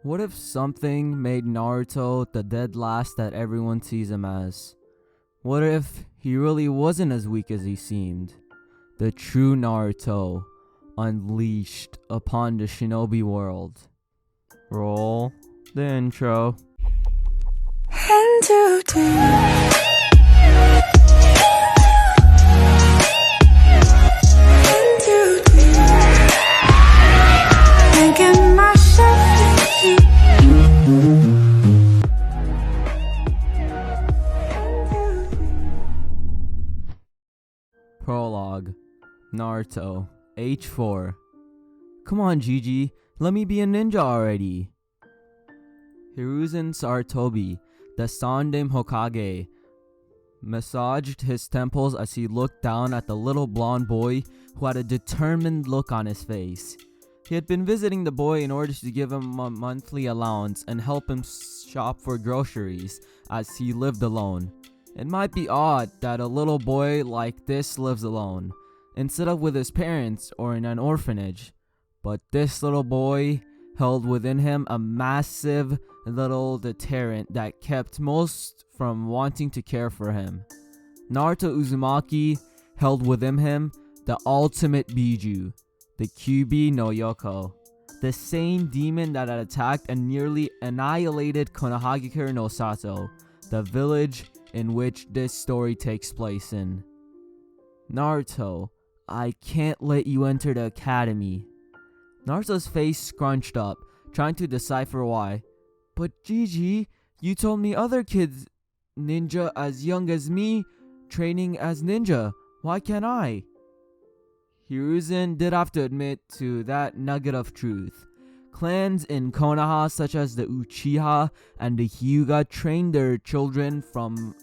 What if something made Naruto the dead last that everyone sees him as? What if he really wasn't as weak as he seemed? The true Naruto, unleashed upon the shinobi world. Roll the intro. And today making myself Prologue. Naruto, age 4. Come on, Gigi, let me be a ninja already. Hiruzen Sarutobi, the Sandaime Hokage, massaged his temples as he looked down at the little blonde boy who had a determined look on his face. He had been visiting the boy in order to give him a monthly allowance and help him shop for groceries as he lived alone. It might be odd that a little boy like this lives alone, instead of with his parents or in an orphanage, but this little boy held within him a massive little deterrent that kept most from wanting to care for him. Naruto Uzumaki held within him the ultimate Biju, the Kyuubi no Yoko, the same demon that had attacked and nearly annihilated Konohagakure no Sato, the village in which this story takes place in. Naruto, I can't let you enter the academy. Naruto's face scrunched up, trying to decipher why. But Gigi, you told me other kids ninja as young as me training as ninja. Why can't I? Hiruzen did have to admit to that nugget of truth. Clans in Konoha such as the Uchiha and the Hyuga trained their children from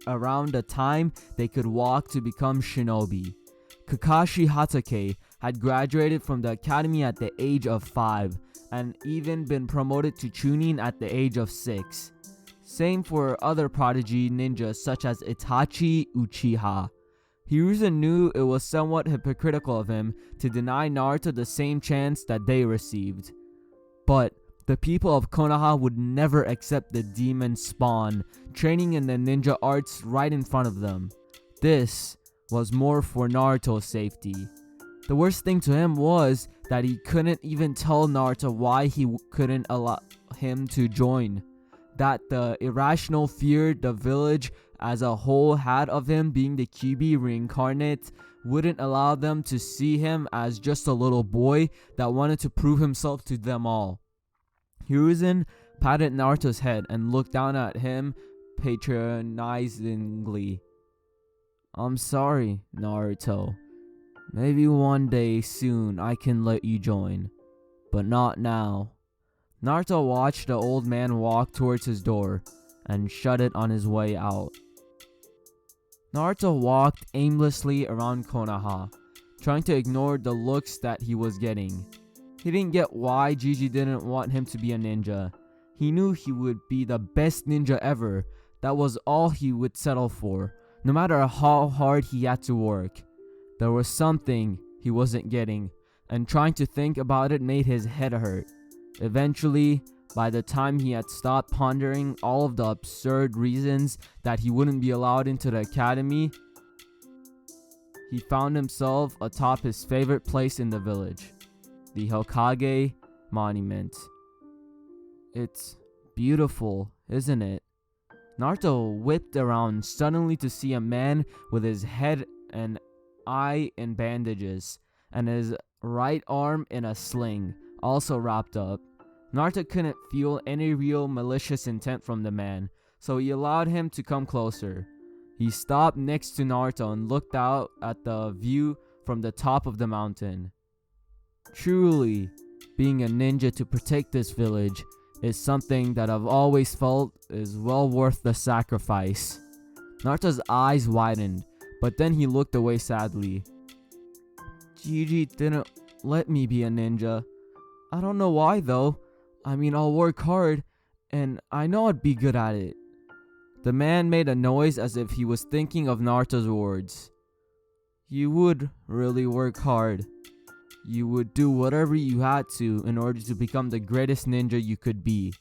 around the time they could walk to become shinobi. Kakashi Hatake had graduated from the academy at the age of 5 and even been promoted to Chunin at the age of 6. Same for other prodigy ninjas such as Itachi Uchiha. Hiruzen knew it was somewhat hypocritical of him to deny Naruto the same chance that they received. But the people of Konoha would never accept the demon spawn training in the ninja arts right in front of them. This was more for Naruto's safety. The worst thing to him was that he couldn't even tell Naruto why he couldn't allow him to join. That the irrational fear the village as a whole had of him being the Kyuubi reincarnate wouldn't allow them to see him as just a little boy that wanted to prove himself to them all. Hiruzen patted Naruto's head and looked down at him patronizingly. I'm sorry, Naruto. Maybe one day soon I can let you join, but not now. Naruto watched the old man walk towards his door and shut it on his way out. Naruto walked aimlessly around Konoha, trying to ignore the looks that he was getting. He didn't get why Gigi didn't want him to be a ninja. He knew he would be the best ninja ever. That was all he would settle for, no matter how hard he had to work. There was something he wasn't getting, and trying to think about it made his head hurt. Eventually, by the time he had stopped pondering all of the absurd reasons that he wouldn't be allowed into the academy, he found himself atop his favorite place in the village, the Hokage Monument. It's beautiful, isn't it? Naruto whipped around suddenly to see a man with his head and eye in bandages, and his right arm in a sling, also wrapped up. Naruto couldn't feel any real malicious intent from the man, so he allowed him to come closer. He stopped next to Naruto and looked out at the view from the top of the mountain. Truly, being a ninja to protect this village is something that I've always felt is well worth the sacrifice. Naruto's eyes widened, but then he looked away sadly. Gigi didn't let me be a ninja. I don't know why though. I mean, I'll work hard, and I know I'd be good at it. The man made a noise as if he was thinking of Naruto's words. You would really work hard. You would do whatever you had to in order to become the greatest ninja you could be.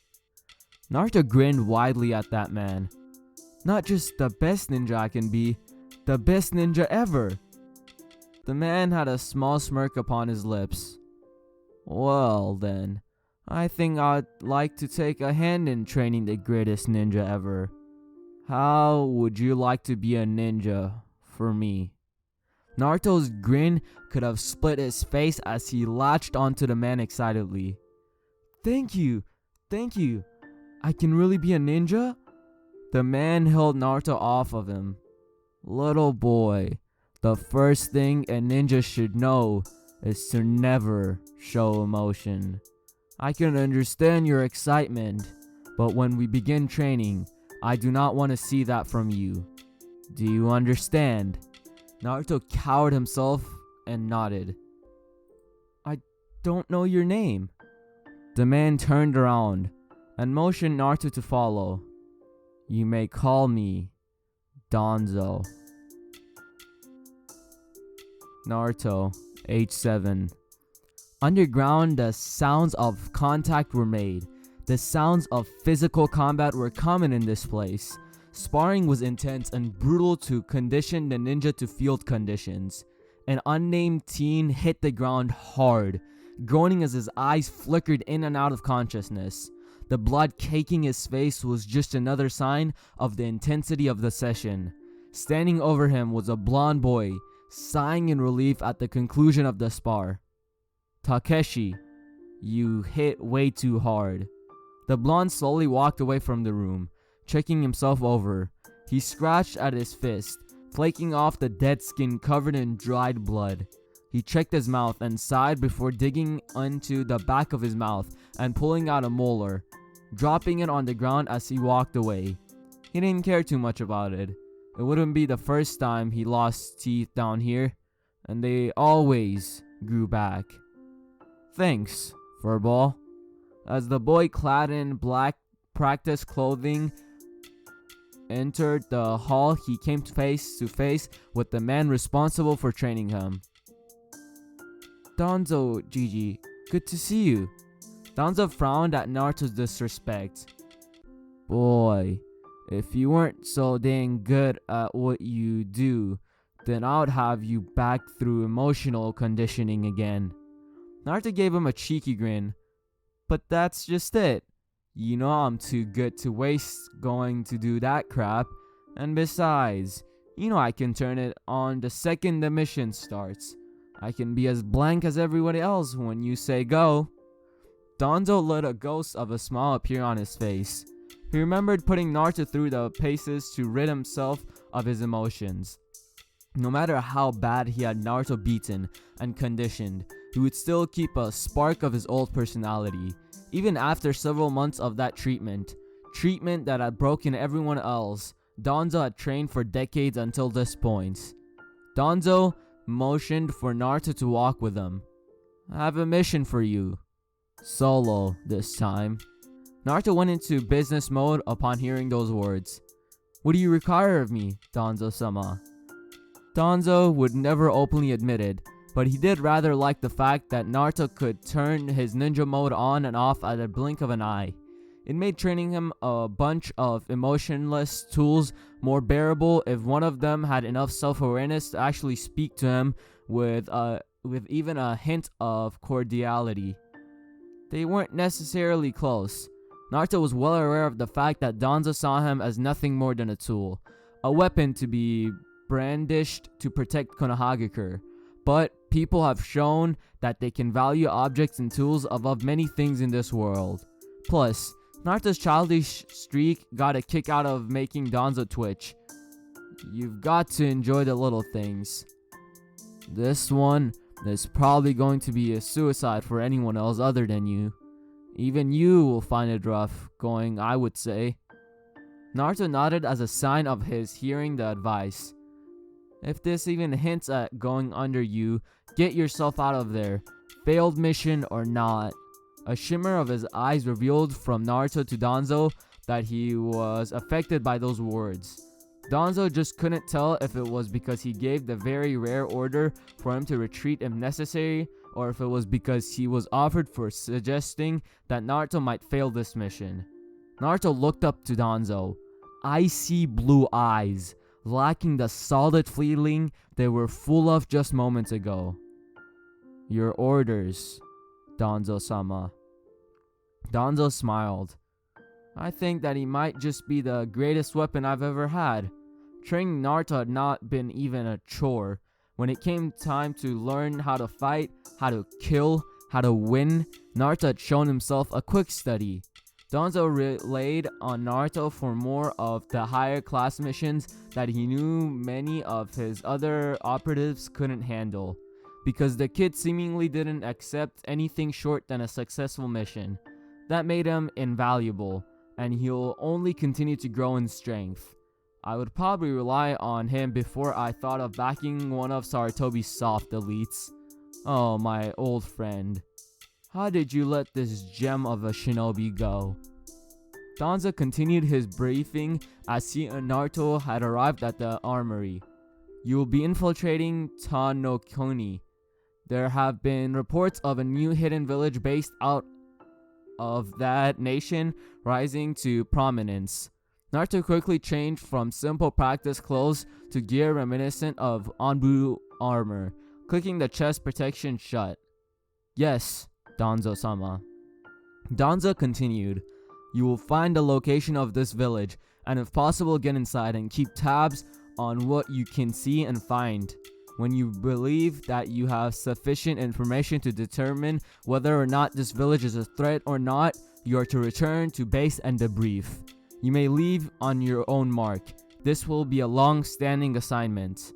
Naruto grinned widely at that man. Not just the best ninja I can be, the best ninja ever. The man had a small smirk upon his lips. Well then, I think I'd like to take a hand in training the greatest ninja ever. How would you like to be a ninja for me? Naruto's grin could have split his face as he latched onto the man excitedly. Thank you. I can really be a ninja? The man held Naruto off of him. Little boy, the first thing a ninja should know is to never show emotion. I can understand your excitement, but when we begin training, I do not want to see that from you. Do you understand? Naruto cowered himself and nodded. I don't know your name. The man turned around and motioned Naruto to follow. You may call me Danzo. Naruto, age 7. Underground, the sounds of contact were made. The sounds of physical combat were common in this place. Sparring was intense and brutal to condition the ninja to field conditions. An unnamed teen hit the ground hard, groaning as his eyes flickered in and out of consciousness. The blood caking his face was just another sign of the intensity of the session. Standing over him was a blonde boy, sighing in relief at the conclusion of the spar. Takeshi, you hit way too hard. The blonde slowly walked away from the room, checking himself over. He scratched at his fist, flaking off the dead skin covered in dried blood. He checked his mouth and sighed before digging into the back of his mouth and pulling out a molar, dropping it on the ground as he walked away. He didn't care too much about it. It wouldn't be the first time he lost teeth down here, and they always grew back. Thanks, Furball. As the boy clad in black practice clothing entered the hall, he came face to face with the man responsible for training him. Danzo, Gigi, good to see you. Danzo frowned at Naruto's disrespect. Boy, if you weren't so dang good at what you do, then I would have you back through emotional conditioning again. Naruto gave him a cheeky grin. But that's just it. You know I'm too good to waste going to do that crap. And besides, you know I can turn it on the second the mission starts. I can be as blank as everybody else when you say go. Danzo let a ghost of a smile appear on his face. He remembered putting Naruto through the paces to rid himself of his emotions. No matter how bad he had Naruto beaten and conditioned, he would still keep a spark of his old personality. Even after several months of that treatment that had broken everyone else, Danzo had trained for decades until this point. Danzo motioned for Naruto to walk with him. I have a mission for you. Solo this time. Naruto went into business mode upon hearing those words. What do you require of me, Danzo-sama? Danzo would never openly admit it, but he did rather like the fact that Naruto could turn his ninja mode on and off at a blink of an eye. It made training him a bunch of emotionless tools more bearable if one of them had enough self-awareness to actually speak to him with even a hint of cordiality. They weren't necessarily close. Naruto was well aware of the fact that Danzo saw him as nothing more than a tool, a weapon to be brandished to protect Konohagakure. But people have shown that they can value objects and tools above many things in this world. Plus, Naruto's childish streak got a kick out of making Danzo twitch. You've got to enjoy the little things. This one is probably going to be a suicide for anyone else other than you. Even you will find it rough going, I would say. Naruto nodded as a sign of his hearing the advice. If this even hints at going under you, get yourself out of there, failed mission or not. A shimmer of his eyes revealed from Naruto to Danzo that he was affected by those words. Danzo just couldn't tell if it was because he gave the very rare order for him to retreat if necessary, or if it was because he was offered for suggesting that Naruto might fail this mission. Naruto looked up to Danzo, icy blue eyes, lacking the solid feeling they were full of just moments ago. Your orders, Danzo-sama. Danzo smiled. I think that he might just be the greatest weapon I've ever had. Training Naruto had not been even a chore. When it came time to learn how to fight, how to kill, how to win, Naruto had shown himself a quick study. Danzo relayed on Naruto for more of the higher class missions that he knew many of his other operatives couldn't handle, because the kid seemingly didn't accept anything short than a successful mission. That made him invaluable, and he'll only continue to grow in strength. I would probably rely on him before I thought of backing one of Sarutobi's soft elites. Oh, my old friend. How did you let this gem of a shinobi go? Danzo continued his briefing as he and Naruto had arrived at the armory. You will be infiltrating Tanokuni. There have been reports of a new hidden village based out of that nation rising to prominence. Naruto quickly changed from simple practice clothes to gear reminiscent of Anbu armor, clicking the chest protection shut. Yes, Danzo-sama. Danzo continued, you will find the location of this village, and if possible get inside and keep tabs on what you can see and find. When you believe that you have sufficient information to determine whether or not this village is a threat or not, you are to return to base and debrief. You may leave on your own mark. This will be a long-standing assignment.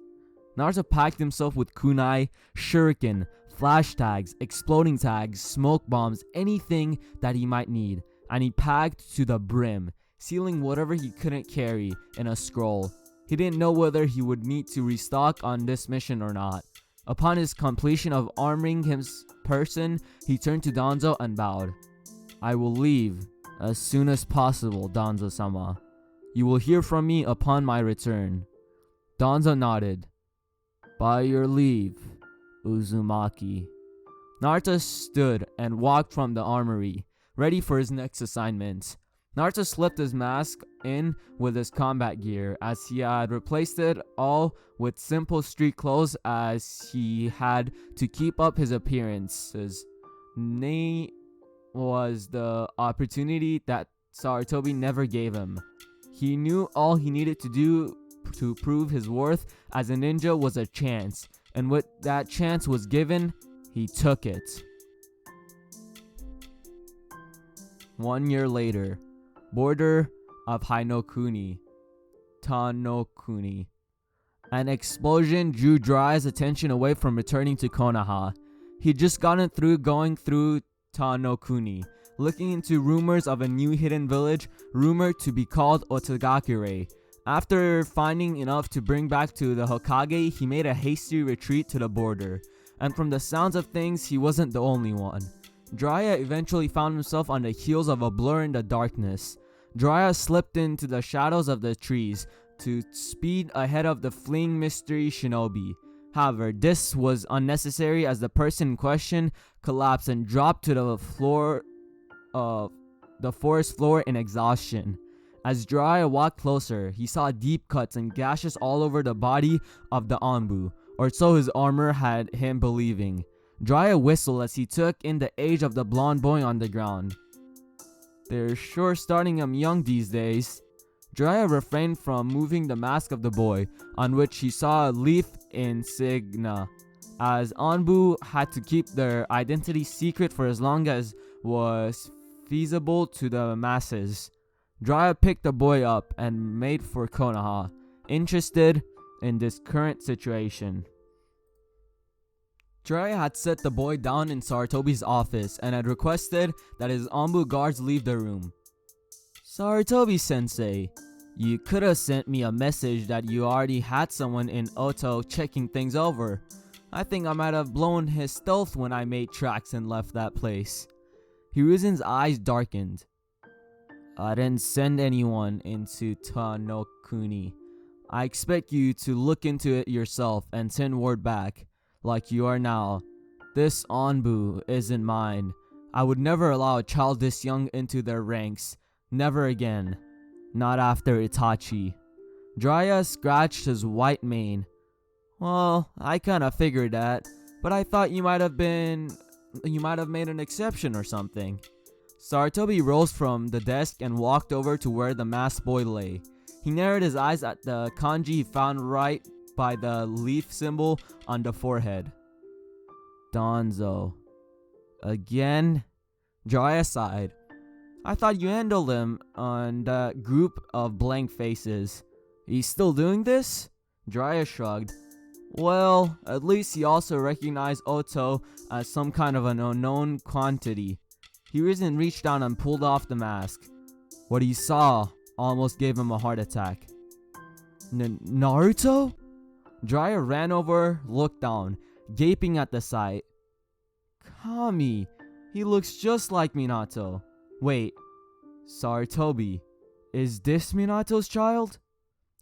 Naruto packed himself with kunai, shuriken, flash tags, exploding tags, smoke bombs, anything that he might need, and he packed to the brim, sealing whatever he couldn't carry in a scroll. He didn't know whether he would need to restock on this mission or not. Upon his completion of armoring his person, he turned to Danzo and bowed. I will leave as soon as possible, Danzo-sama. You will hear from me upon my return. Danzo nodded. By your leave, Uzumaki. Naruto stood and walked from the armory, ready for his next assignment. Naruto slipped his mask in with his combat gear, as he had replaced it all with simple street clothes as he had to keep up his appearances. Nay was the opportunity that Sarutobi never gave him. He knew all he needed to do to prove his worth as a ninja was a chance, and when that chance was given, he took it. 1 year later, border of Hinokuni, Tanokuni. An explosion drew Jiraiya's attention away from returning to Konoha. He'd just gotten through going through Tanokuni, looking into rumors of a new hidden village rumored to be called Otagakure. After finding enough to bring back to the Hokage, he made a hasty retreat to the border. And from the sounds of things, he wasn't the only one. Jiraiya eventually found himself on the heels of a blur in the darkness. Jiraiya slipped into the shadows of the trees to speed ahead of the fleeing mystery shinobi. However, this was unnecessary as the person in question collapsed and dropped to the floor of the forest floor in exhaustion. As Jiraiya walked closer, he saw deep cuts and gashes all over the body of the Anbu, or so his armor had him believing. Jiraiya whistled as he took in the age of the blonde boy on the ground. They're sure starting him young these days. Jiraiya refrained from moving the mask of the boy, on which he saw a leaf insignia, as Anbu had to keep their identity secret for as long as was feasible to the masses. Jiraiya picked the boy up and made for Konoha, interested in this current situation. Jiraiya had set the boy down in Sarutobi's office and had requested that his Anbu guards leave the room. Sarutobi-sensei, you could have sent me a message that you already had someone in Oto checking things over. I think I might have blown his stealth when I made tracks and left that place. Hiruzen's eyes darkened. I didn't send anyone into Tanokuni. I expect you to look into it yourself and send word back, like you are now. This Anbu isn't mine. I would never allow a child this young into their ranks. Never again. Not after Itachi. Jiraiya scratched his white mane. Well, I kinda figured that, but I thought you might have made an exception or something. Sarutobi rose from the desk and walked over to where the masked boy lay. He narrowed his eyes at the kanji he found right by the leaf symbol on the forehead. Danzo. Again? Jiraiya sighed. I thought you handled him on that group of blank faces. He's still doing this? Jiraiya shrugged. Well, at least he also recognized Oto as some kind of an unknown quantity. Hiruzen reached down and pulled off the mask. What he saw almost gave him a heart attack. Naruto? Jiraiya ran over, looked down, gaping at the sight. Kami, he looks just like Minato. Wait, Sarutobi, is this Minato's child?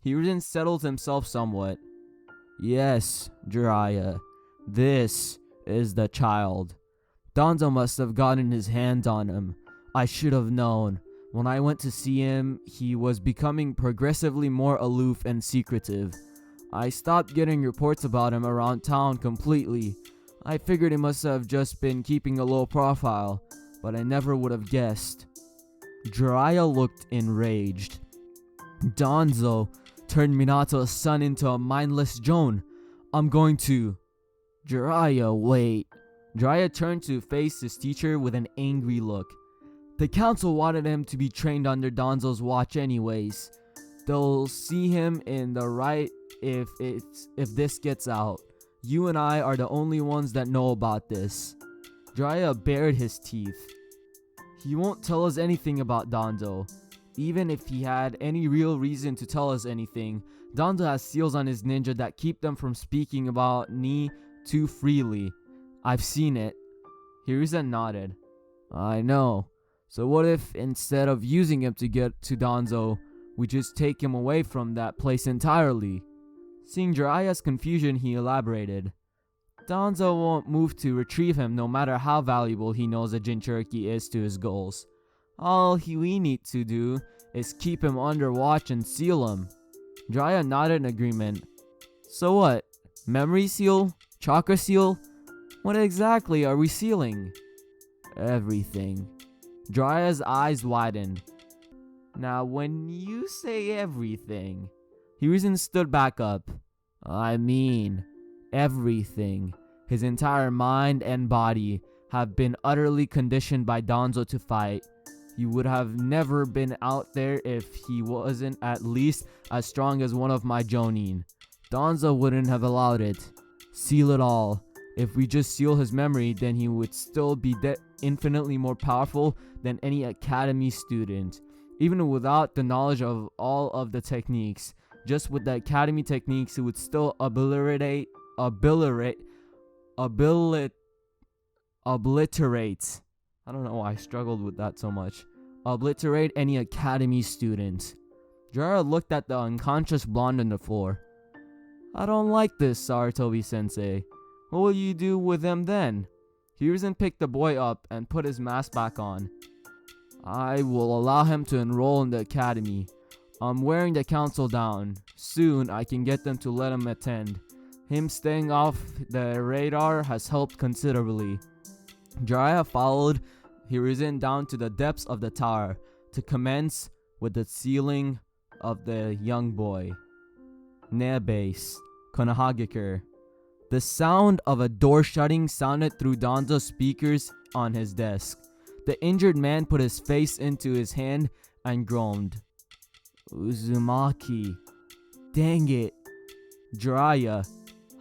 Hiruzen settled himself somewhat. Yes, Jiraiya, this is the child. Danzo must have gotten his hands on him. I should have known. When I went to see him, he was becoming progressively more aloof and secretive. I stopped getting reports about him around town completely. I figured he must have just been keeping a low profile, but I never would have guessed. Jiraiya looked enraged. Danzo turned Minato's son into a mindless Joan. I'm going to... Jiraiya, wait. Jiraiya turned to face his teacher with an angry look. The council wanted him to be trained under Danzo's watch anyways. They'll see him in the right if this gets out. You and I are the only ones that know about this. Jiraiya bared his teeth. He won't tell us anything about Danzo. Even if he had any real reason to tell us anything, Danzo has seals on his ninja that keep them from speaking about Ni too freely. I've seen it. Hiruzen nodded. I know. So what if instead of using him to get to Danzo, we just take him away from that place entirely? Seeing Jiraiya's confusion, he elaborated. Danzo won't move to retrieve him no matter how valuable he knows a Jinchuriki is to his goals. All we need to do is keep him under watch and seal him. Jiraiya nodded in agreement. So what? Memory seal? Chakra seal? What exactly are we sealing? Everything. Jiraiya's eyes widened. Now when you say everything... Hiruzen stood back up. I mean, everything. His entire mind and body have been utterly conditioned by Danzo to fight. He would have never been out there if he wasn't at least as strong as one of my Jonin. Danzo wouldn't have allowed it. Seal it all. If we just seal his memory, then he would still be infinitely more powerful than any academy student. Even without the knowledge of all of the techniques. Just with the academy techniques, he would still obliterate. I don't know why I struggled with that so much. Obliterate any academy student. Jiraiya looked at the unconscious blonde on the floor. I don't like this, Sarutobi-sensei. What will you do with him then? Hiruzen picked the boy up and put his mask back on. I will allow him to enroll in the academy. I'm wearing the council down. Soon I can get them to let him attend. Him staying off the radar has helped considerably. Jiraiya followed Hiruzen down to the depths of the tower to commence with the sealing of the young boy. Nebase, Konohagakure. The sound of a door shutting sounded through Danzo's speakers on his desk. The injured man put his face into his hand and groaned. Uzumaki. Dang it. Jiraiya.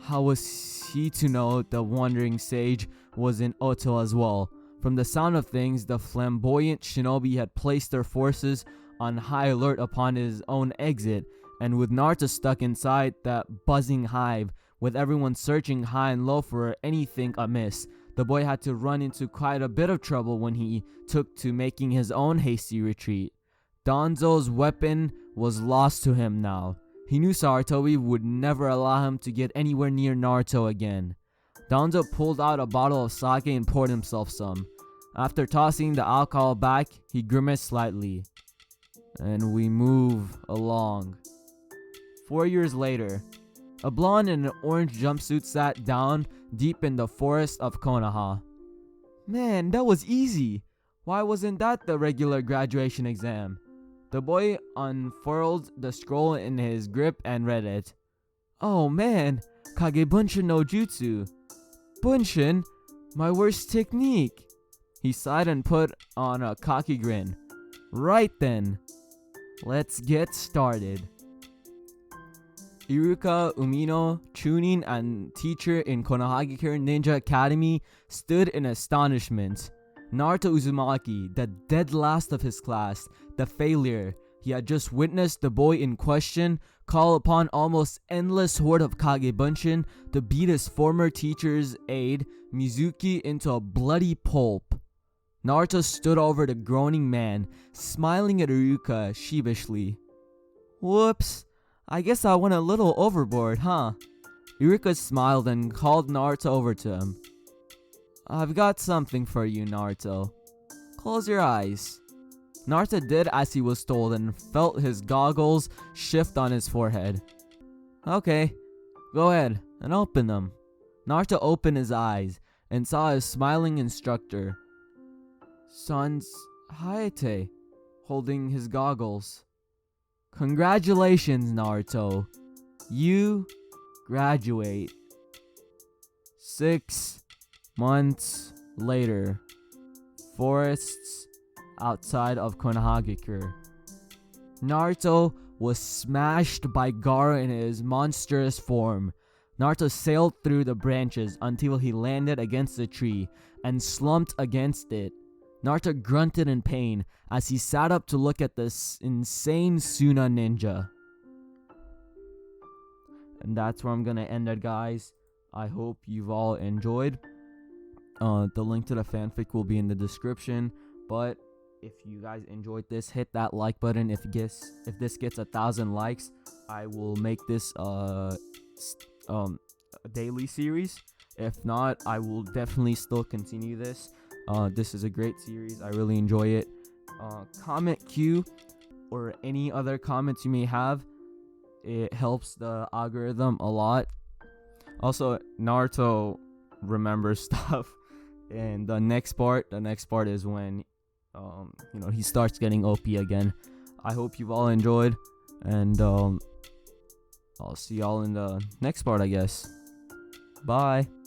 How was he to know the wandering sage was in Oto as well? From the sound of things, the flamboyant shinobi had placed their forces on high alert upon his own exit, and with Naruto stuck inside that buzzing hive, with everyone searching high and low for anything amiss, the boy had to run into quite a bit of trouble when he took to making his own hasty retreat. Danzo's weapon was lost to him now. He knew Sarutobi would never allow him to get anywhere near Naruto again. Danzo pulled out a bottle of sake and poured himself some. After tossing the alcohol back, he grimaced slightly. And we move along. 4 years later, a blonde in an orange jumpsuit sat down deep in the forest of Konoha. Man, that was easy. Why wasn't that the regular graduation exam? The boy unfurled the scroll in his grip and read it. Oh man, Kage Bunshin no Jutsu. Bunshin? My worst technique. He sighed and put on a cocky grin. Right then. Let's get started. Iruka Umino, Chunin and teacher in Konohagakure Ninja Academy, stood in astonishment. Naruto Uzumaki, the dead last of his class, the failure, he had just witnessed the boy in question call upon almost endless horde of Kage Bunshin to beat his former teacher's aide, Mizuki, into a bloody pulp. Naruto stood over the groaning man, smiling at Iruka sheepishly. Whoops, I guess I went a little overboard, huh? Iruka smiled and called Naruto over to him. I've got something for you, Naruto. Close your eyes. Naruto did as he was told and felt his goggles shift on his forehead. Okay, go ahead and open them. Naruto opened his eyes and saw his smiling instructor, Sans Hayate, holding his goggles. Congratulations, Naruto. You graduate. 6 months later, forests outside of Konohagakure. Naruto was smashed by Gaara in his monstrous form. Naruto sailed through the branches until he landed against a tree and slumped against it. Naruto grunted in pain as he sat up to look at this insane Suna ninja. And that's where I'm gonna end it, guys. I hope you've all enjoyed. The link to the fanfic will be in the description. But if you guys enjoyed this, hit that like button. If this gets 1,000 likes, I will make this a daily series. If not, I will definitely still continue this. This is a great series. I really enjoy it. Comment Q or any other comments you may have. It helps the algorithm a lot. Also, Naruto remembers stuff. And the next part is when he starts getting OP again. I hope you've all enjoyed, and I'll see y'all in the next part, I guess. Bye.